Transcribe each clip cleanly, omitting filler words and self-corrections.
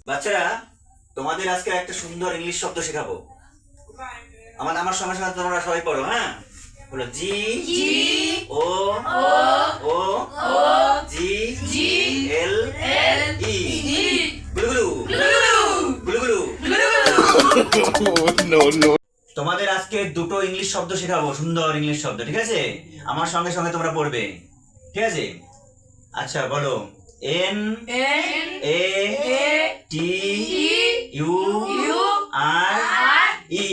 বাচ্চারা, তোমাদের আজকে একটা সুন্দর ইংলিশ শব্দ শেখাবো। আমার আমার সঙ্গে সঙ্গে তোমরা সবাই পড়ো, হ্যাঁ? বলো জি জি ও ও ও জি জি এল এল ই গুলগুলু গুলগুলু নো নো। তোমাদের আজকে দুটো ইংলিশ শব্দ শেখাবো, সুন্দর ইংলিশ শব্দ, ঠিক আছে? আমার সঙ্গে সঙ্গে তোমরা পড়বে, ঠিক আছে? আচ্ছা বলো, N A T U R E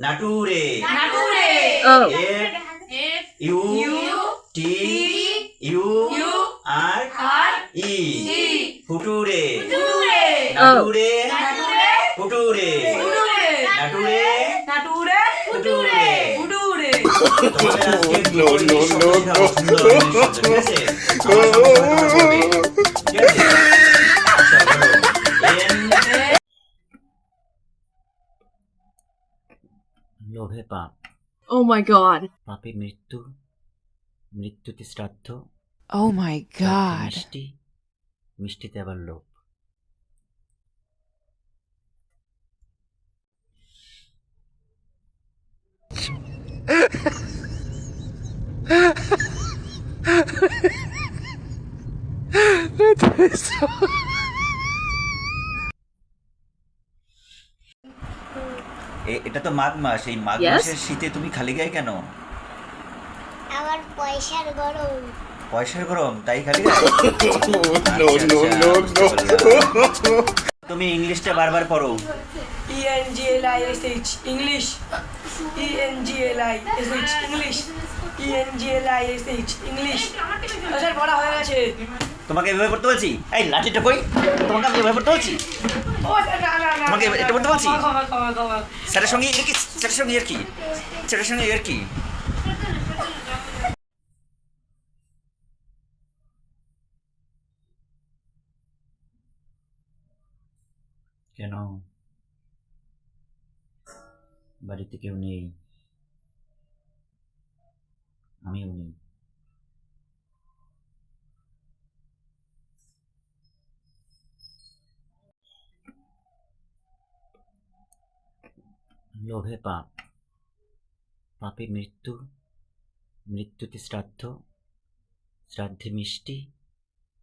nature. F U T U R E future. Nature future nature future. তোমাদের আজকে দুটো ইংলিশ শব্দ শেখাবো, সুন্দর ইংলিশ শব্দ, ঠিক আছে? আমার সঙ্গে সঙ্গে তোমরা পড়বে, ঠিক আছে? আচ্ছা বলো, এন লোভে পাপ। Oh my god. পাপে মৃত্যু, মৃত্যুতে শ্রাদ্ধ, Oh my শ্রাদ্ধে god. মিষ্টি, মিষ্টিতে আবার লোভ। এটা তো মাঘ মাস, এই মাঘ Yes? মাসের শীতে তুমি খালি গায়ে কেন? আমার পয়সার গরম। পয়সার গরম, তাই খালি গায়ে? বুঝতে পারলাম। তুমি ইংলিশটা বারবার পড়ো। ENGLISH English ENGLISH English ENGLISH English sir পড়া হয়ে গেছে। তোমাকে এভাবে পড়তে বলছি? এই লাঠিটা কই? তোমাকে আমি এভাবে পড়তে বলছি? ও স্যার না না না তোমাকে এটা পড়তে বলছি? ক্ষমা স্যারের সঙ্গে এর কি? স্যারের সঙ্গে এর কি? স্যারের সঙ্গে এর কি? কেন বাড়িতে কেউ নেই? আমিও নেই। লোভে পাপ, পাপে মৃত্যু, মৃত্যুতে শ্রাদ্ধ, শ্রাদ্ধে মিষ্টি,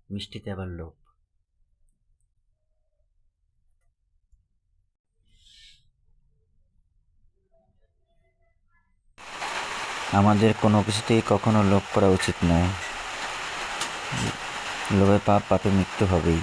মিষ্টিতে আবার লোভ। আমাদের কোনো কিছুতেই কখনো লোভ করা উচিত নয়। লোভে পাপ, পাপে মৃত্যু হবেই।